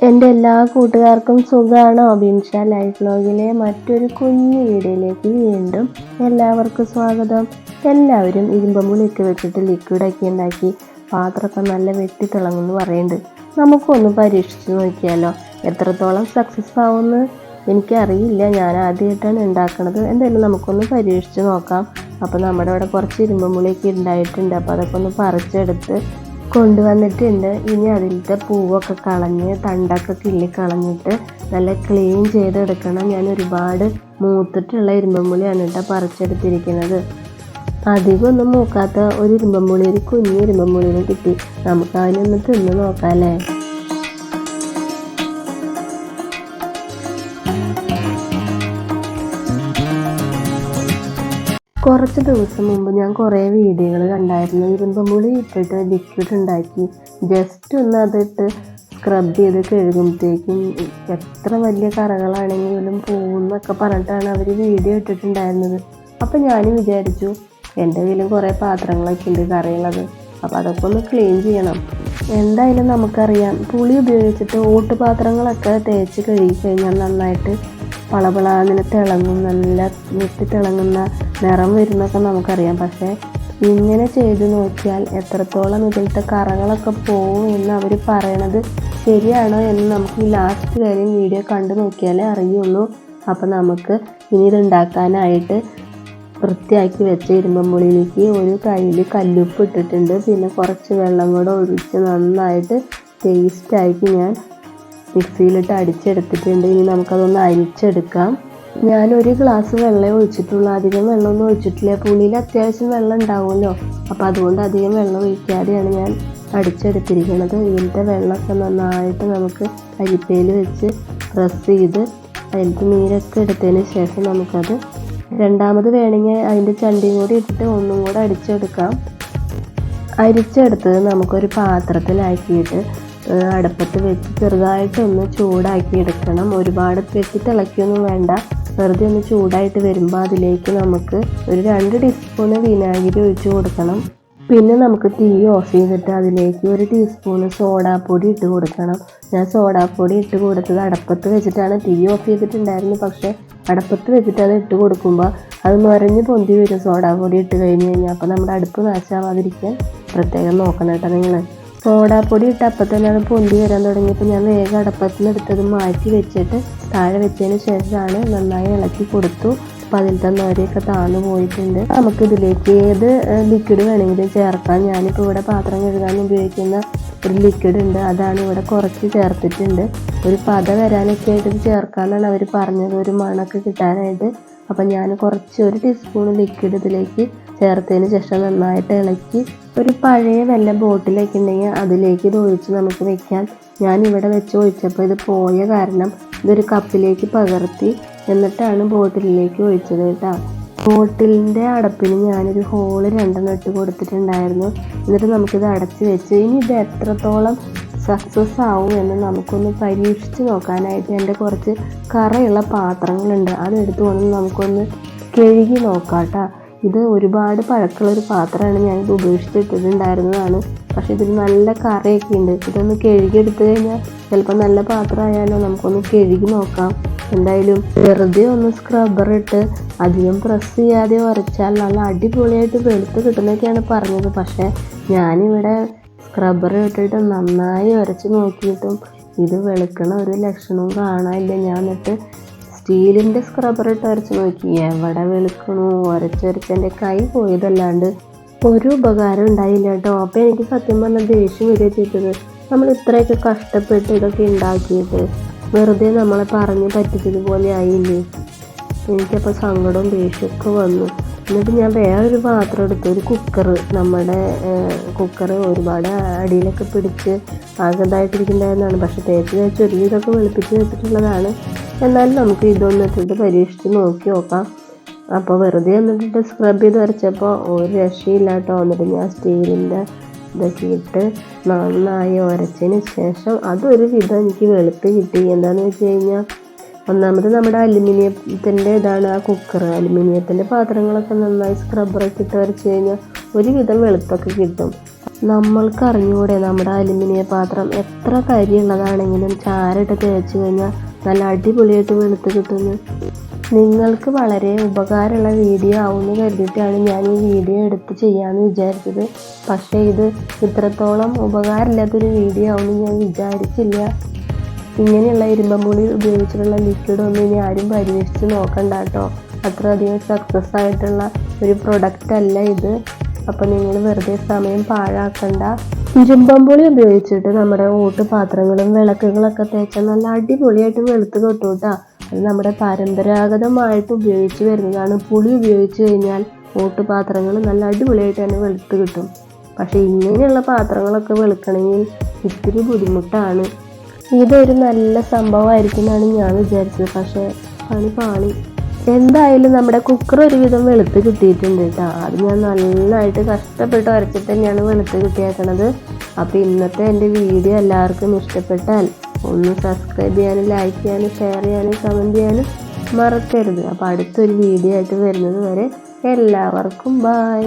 എൻ്റെ എല്ലാ കൂട്ടുകാർക്കും സുഖമാണോ? ബിൻഷ ലൈഫ് വ്ലോഗിലെ മറ്റൊരു കുഞ്ഞു വീഡിയോയിലേക്ക് വീണ്ടും എല്ലാവർക്കും സ്വാഗതം. എല്ലാവരും ഇരുമ്പമ്പുളിയൊക്കെ വെച്ചിട്ട് ലിക്വിഡൊക്കെ ഉണ്ടാക്കി പാത്രമൊക്കെ നല്ല വെട്ടി തിളങ്ങുമെന്ന് പറയുന്നുണ്ട്. നമുക്കൊന്ന് പരീക്ഷിച്ച് നോക്കിയാലോ? എത്രത്തോളം സക്സസ് ആവുമെന്ന് എനിക്കറിയില്ല, ഞാൻ ആദ്യമായിട്ടാണ് ഉണ്ടാക്കുന്നത്. എന്തായാലും നമുക്കൊന്ന് പരീക്ഷിച്ച് നോക്കാം. അപ്പോൾ നമ്മുടെ ഇവിടെ കുറച്ച് ഇരുമ്പമ്പുളിയൊക്കെ ഉണ്ടായിട്ടുണ്ട്. അപ്പോൾ അതൊക്കെ ഒന്ന് പറിച്ചെടുത്ത് കൊണ്ടുവന്നിട്ടുണ്ട്. ഇനി അതിലത്തെ പൂവൊക്കെ കളഞ്ഞ് തണ്ടൊക്കെ കിള്ളിക്കളഞ്ഞിട്ട് നല്ല ക്ലീൻ ചെയ്തെടുക്കണം. ഞാൻ ഒരുപാട് മൂത്തിട്ടുള്ള ഇരുമ്പമ്പുളിയാണ് കേട്ടോ പറിച്ചെടുത്തിരിക്കുന്നത്. അധികം ഒന്നും മൂക്കാത്ത ഒരു ഇരുമ്പമ്പുളി, ഒരു കുഞ്ഞു ഇരുമ്പമ്പുളിനെ കിട്ടി. നമുക്ക് അതിനൊന്ന് തിന്ന് നോക്കാം അല്ലേ? കുറച്ച് ദിവസം മുമ്പ് ഞാൻ കുറേ വീഡിയോകൾ കണ്ടായിരുന്നു. ഇരുമ്പമ്പുളി ഇട്ടിട്ട് ലിക്വിഡ് ഉണ്ടാക്കി ജസ്റ്റ് ഒന്ന് അതിട്ട് സ്ക്രബ് ചെയ്ത് കഴുകുമ്പോഴത്തേക്കും എത്ര വലിയ കറകളാണെങ്കിലും പോകുന്നൊക്കെ പറഞ്ഞിട്ടാണ് അവർ വീഡിയോ ഇട്ടിട്ടുണ്ടായിരുന്നത്. അപ്പോൾ ഞാനും വിചാരിച്ചു, എൻ്റെ കയ്യിലും കുറേ പാത്രങ്ങളൊക്കെ ഉണ്ട് കറിയുള്ളത്, അപ്പോൾ അതൊക്കെ ഒന്ന് ക്ലീൻ ചെയ്യണം. എന്തായാലും നമുക്കറിയാം, പുളി ഉപയോഗിച്ചിട്ട് ഓട്ടുപാത്രങ്ങളൊക്കെ തേച്ച് കഴുകി കഴിഞ്ഞാൽ നന്നായിട്ട് പളപളാന്നിന് തിളങ്ങും, നല്ല വെട്ടി തിളങ്ങുന്ന നിറം വരുന്നൊക്കെ നമുക്കറിയാം. പക്ഷേ ഇങ്ങനെ ചെയ്ത് നോക്കിയാൽ എത്രത്തോളം ഇതിലത്തെ കറകളൊക്കെ പോകും എന്ന് അവർ പറയണത് ശരിയാണോ എന്ന് നമുക്ക് ഈ ലാസ്റ്റ് കാര്യം വീഡിയോ കണ്ടു നോക്കിയാലേ അറിയുള്ളൂ. അപ്പോൾ നമുക്ക് ഇനി ഇതുണ്ടാക്കാനായിട്ട് വൃത്തിയാക്കി വെച്ച ഇരുമ്പമ്പുളിയിലേക്ക് ഒരു കയ്യിൽ കല്ലുപ്പ് ഇട്ടിട്ടുണ്ട്. പിന്നെ കുറച്ച് വെള്ളം കൂടെ ഒഴിച്ച് നന്നായിട്ട് പേസ്റ്റാക്കി ഞാൻ മിക്സിയിലിട്ട് അടിച്ചെടുത്തിട്ടുണ്ട്. ഇനി നമുക്കതൊന്ന് അരിച്ചെടുക്കാം. ഞാനൊരു ഗ്ലാസ് വെള്ളം ഒഴിച്ചിട്ടുള്ളൂ, അധികം വെള്ളമൊന്നും ഒഴിച്ചിട്ടില്ല. പുളിയിൽ അത്യാവശ്യം വെള്ളം ഉണ്ടാവുമല്ലോ, അപ്പോൾ അതുകൊണ്ട് അധികം വെള്ളം ഒഴിക്കാതെയാണ് ഞാൻ അടിച്ചെടുത്തിരിക്കുന്നത്. ഇതിൻ്റെ വെള്ളമൊക്കെ നന്നായിട്ട് നമുക്ക് അരിപ്പയിൽ വെച്ച് പ്രസ് ചെയ്ത് അതിൻ്റെ നീരൊക്കെ എടുത്തതിന് ശേഷം നമുക്കത് രണ്ടാമത് വേണമെങ്കിൽ അതിൻ്റെ ചണ്ടിയും കൂടി ഇട്ടിട്ട് ഒന്നും കൂടെ അടിച്ചെടുക്കാം. അരിച്ചെടുത്തത് നമുക്കൊരു പാത്രത്തിലാക്കിയിട്ട് അടുപ്പത്ത് വെച്ച് ചെറുതായിട്ടൊന്ന് ചൂടാക്കി എടുക്കണം. ഒരുപാട് വെട്ടി തിളയ്ക്കൊന്നും വേണ്ട, വെറുതെ ഒന്ന് ചൂടായിട്ട് വരുമ്പോൾ അതിലേക്ക് നമുക്ക് ഒരു 2 ടീസ്പൂണ് വിനാഗിരി ഒഴിച്ച് കൊടുക്കണം. പിന്നെ നമുക്ക് തീ ഓഫ് ചെയ്തിട്ട് അതിലേക്ക് 1 ടീസ്പൂണ് സോഡാപ്പൊടി ഇട്ട് കൊടുക്കണം. ഞാൻ സോഡാപ്പൊടി ഇട്ട് കൊടുത്തത് അടപ്പത്ത് വെച്ചിട്ടാണ്. തീ ഓഫ് ചെയ്തിട്ടുണ്ടായിരുന്നു, പക്ഷേ അടപ്പത്ത് വെച്ചിട്ട് അത് ഇട്ട് കൊടുക്കുമ്പോൾ അത് നിറഞ്ഞ് പൊന്തി വരും സോഡാപ്പൊടി ഇട്ട് കഴിഞ്ഞ് കഴിഞ്ഞാൽ. അപ്പോൾ നമ്മുടെ അടുപ്പ് നാശാവാതിരിക്കാൻ പ്രത്യേകം നോക്കണം കേട്ടോ നിങ്ങൾ. സോഡാപ്പൊടി ഇട്ട് അപ്പം തന്നെ അത് പൊന്തി വരാൻ തുടങ്ങിയപ്പോൾ ഞാൻ വേഗം അടപ്പത്തിൽ നിന്ന് എടുത്തത് മാറ്റി വെച്ചിട്ട് താഴെ വെച്ചതിന് ശേഷമാണ് നന്നായി ഇളക്കി കൊടുത്തു. അപ്പോൾ അതിൽ തന്നെ അവരെയൊക്കെ താന്നു പോയിട്ടുണ്ട്. നമുക്കിതിലേക്ക് ഏത് ലിക്വിഡ് വേണമെങ്കിലും ചേർക്കാം. ഞാനിപ്പോൾ ഇവിടെ പാത്രം കഴുകാൻ ഉപയോഗിക്കുന്ന ഒരു ലിക്വിഡ് ഉണ്ട്, അതാണ് ഇവിടെ കുറച്ച് ചേർത്തിട്ടുണ്ട്. ഒരു പത വരാനൊക്കെ ആയിട്ട് ചേർക്കാമെന്നാണ് അവർ പറഞ്ഞത്, ഒരു മണമൊക്കെ കിട്ടാനായിട്ട്. അപ്പം ഞാൻ കുറച്ച് 1 ടീസ്പൂൺ ലിക്വിഡ് ഇതിലേക്ക് ചേർത്തതിന് ശേഷം നന്നായിട്ട് ഇളക്കി ഒരു പഴയ വല്ല ബോട്ടിലൊക്കെ ഉണ്ടെങ്കിൽ അതിലേക്ക് ഇത് ഒഴിച്ച് നമുക്ക് വെക്കാം. ഞാനിവിടെ വെച്ച് ഒഴിച്ചപ്പോൾ ഇത് പോയ കാരണം ഇതൊരു കപ്പിലേക്ക് പകർത്തി എന്നിട്ടാണ് ബോട്ടിലിലേക്ക് ഒഴിച്ചത് കേട്ടോ. ബോട്ടിലിൻ്റെ അടപ്പിന് ഞാനൊരു ഹോള് 2 ഇട്ട് കൊടുത്തിട്ടുണ്ടായിരുന്നു. എന്നിട്ട് നമുക്കിത് അടച്ച് വെച്ച് ഇനി ഇത് എത്രത്തോളം സക്സസ് ആവും എന്ന് നമുക്കൊന്ന് പരീക്ഷിച്ച് നോക്കാനായിട്ട് എൻ്റെ കുറച്ച് കറയുള്ള പാത്രങ്ങളുണ്ട്, അതെടുത്ത് കൊണ്ട് നമുക്കൊന്ന് കഴുകി നോക്കാം കേട്ടോ. ഇത് ഒരുപാട് പഴക്കമുള്ളൊരു പാത്രമാണ്, ഞാനിത് ഉപേക്ഷിച്ചിട്ടിട്ടുണ്ടായിരുന്നതാണ്. പക്ഷെ ഇതിൽ നല്ല കറയൊക്കെ ഉണ്ട്. ഇതൊന്ന് കഴുകിയെടുത്ത് കഴിഞ്ഞാൽ ചിലപ്പോൾ നല്ല പാത്രമായാലോ, നമുക്കൊന്ന് കഴുകി നോക്കാം. എന്തായാലും വെറുതെ ഒന്ന് സ്ക്രബ്ബർ ഇട്ട് അധികം പ്രസ് ചെയ്യാതെ ഉരച്ചാൽ നല്ല അടിപൊളിയായിട്ട് വെളുത്ത് കിട്ടുന്നൊക്കെയാണ് പറഞ്ഞത്. പക്ഷേ ഞാനിവിടെ സ്ക്രബ്ബർ ഇട്ടിട്ട് നന്നായി ഉരച്ച് നോക്കിയിട്ടും ഇത് വെളുക്കണ ഒരു ലക്ഷണവും കാണാനില്ല. ഞാൻ എന്നിട്ട് സ്റ്റീലിൻ്റെ സ്ക്രബ്ബർ ഇട്ട് ഉരച്ച് നോക്കി, എവിടെ വെളുക്കണു, ഉരച്ചൊരച്ച് എൻ്റെ കൈ പോയതല്ലാണ്ട് ഒരു ഉപകാരം ഉണ്ടായില്ല കേട്ടോ. അപ്പോൾ എനിക്ക് സത്യം പറഞ്ഞാൽ ദേഷ്യം വരിക ചെയ്തത്. നമ്മൾ ഇത്രയൊക്കെ കഷ്ടപ്പെട്ട് ഇതൊക്കെ ഉണ്ടാക്കിയിട്ട് വെറുതെ നമ്മളെ പറഞ്ഞ് പറ്റിച്ചതുപോലെ ആയില്ലേ. എനിക്കപ്പോൾ സങ്കടവും ദേഷ്യമൊക്കെ വന്നു. എന്നിട്ട് ഞാൻ വേറൊരു പാത്രം എടുത്തു, ഒരു കുക്കർ. നമ്മുടെ കുക്കർ ഒരുപാട് അടിയിലൊക്കെ പിടിച്ച് ആകതായിട്ടിരിക്കുന്നതായിരുന്നാണ്. പക്ഷെ തേച്ച് ഒരു ഇതൊക്കെ വെളുപ്പിച്ച് വെച്ചിട്ടുള്ളതാണ്. എന്നാലും നമുക്ക് ഇതൊന്ന് ഇട്ടിട്ട് പരീക്ഷിച്ച് നോക്കാം. അപ്പോൾ വെറുതെ എന്നിട്ടിട്ട് സ്ക്രബ് ചെയ്ത് വരച്ചപ്പോൾ ഒരു രക്ഷയില്ല കേട്ടോ. എന്നിട്ട് ഞാൻ സ്റ്റീലിൻ്റെ ഇതൊക്കെ ഇട്ട് നന്നായി ഉരച്ചതിന് ശേഷം അതൊരു വിധം എനിക്ക് വെളുത്ത് കിട്ടി. എന്താണെന്ന് വെച്ച് കഴിഞ്ഞാൽ ഒന്നാമത് നമ്മുടെ അലുമിനിയത്തിൻ്റെ ഇതാണ് ആ കുക്കർ. അലുമിനിയത്തിൻ്റെ പാത്രങ്ങളൊക്കെ നന്നായി സ്ക്രബ്ബറൊക്കെ ഇട്ട് വരച്ച് കഴിഞ്ഞാൽ ഒരുവിധം വെളുപ്പൊക്കെ കിട്ടും. നമ്മൾക്ക് അറിഞ്ഞൂടെ നമ്മുടെ അലുമിനിയം പാത്രം എത്ര കരിയുള്ളതാണെങ്കിലും ചാരമിട്ട് തേച്ച് കഴിഞ്ഞാൽ നല്ല അടിപൊളിയായിട്ട് വെളുത്ത് കിട്ടുന്നു. നിങ്ങൾക്ക് വളരെ ഉപകാരമുള്ള വീഡിയോ ആവുമെന്ന് കരുതിയിട്ടാണ് ഞാൻ ഈ വീഡിയോ എടുത്ത് ചെയ്യാമെന്ന് വിചാരിച്ചത്. പക്ഷേ ഇത് ഇത്രത്തോളം ഉപകാരമില്ലാത്തൊരു വീഡിയോ ആവുമെന്ന് ഞാൻ വിചാരിച്ചില്ല. ഇങ്ങനെയുള്ള ഇരുമ്പമ്പുളി ഉപയോഗിച്ചിട്ടുള്ള ലിക്വിഡൊന്നും ഇനി ആരും പരീക്ഷിച്ച് നോക്കണ്ട കേട്ടോ. അത്രയധികം സക്സസ് ആയിട്ടുള്ള ഒരു പ്രൊഡക്റ്റ് അല്ല ഇത്. അപ്പോൾ നിങ്ങൾ വെറുതെ സമയം പാഴാക്കണ്ട. ഇരുമ്പമ്പുളി ഉപയോഗിച്ചിട്ട് നമ്മുടെ ഓട്ടുപാത്രങ്ങളും വിളക്കുകളൊക്കെ തേച്ചാൽ നല്ല അടിപൊളിയായിട്ട് വെളുത്ത് കിട്ടും കേട്ടോ. അത് നമ്മുടെ പരമ്പരാഗതമായിട്ട് ഉപയോഗിച്ച് വരുന്നതാണ്. പുളി ഉപയോഗിച്ച് കഴിഞ്ഞാൽ ഓട്ടുപാത്രങ്ങൾ നല്ല അടിപൊളിയായിട്ട് തന്നെ വെളുത്ത് കിട്ടും. പക്ഷേ ഇങ്ങനെയുള്ള പാത്രങ്ങളൊക്കെ വെളുക്കണമെങ്കിൽ ഇത്തിരി ബുദ്ധിമുട്ടാണ്. ഇതൊരു നല്ല സംഭവമായിരിക്കും എന്നാണ് ഞാൻ വിചാരിച്ചത്. പക്ഷേ പാളി. എന്തായാലും നമ്മുടെ കുക്കർ ഒരുവിധം വെളുത്ത് കിട്ടിയിട്ടുണ്ട് കേട്ടോ. അത് ഞാൻ നന്നായിട്ട് കഷ്ടപ്പെട്ട് വരച്ചിട്ട് തന്നെയാണ് വെളുത്ത് കിട്ടിയേക്കണത്. അപ്പോൾ ഇന്നത്തെ എൻ്റെ വീഡിയോ എല്ലാവർക്കും ഇഷ്ടപ്പെട്ടാൽ ഒന്ന് സബ്സ്ക്രൈബ് ചെയ്യാനും ലൈക്ക് ചെയ്യാനും ഷെയർ ചെയ്യാനും കമൻറ്റ് ചെയ്യാനും മറക്കരുത്. അപ്പോൾ അടുത്തൊരു വീഡിയോ ആയിട്ട് വരുന്നത് വരെ എല്ലാവർക്കും ബൈ.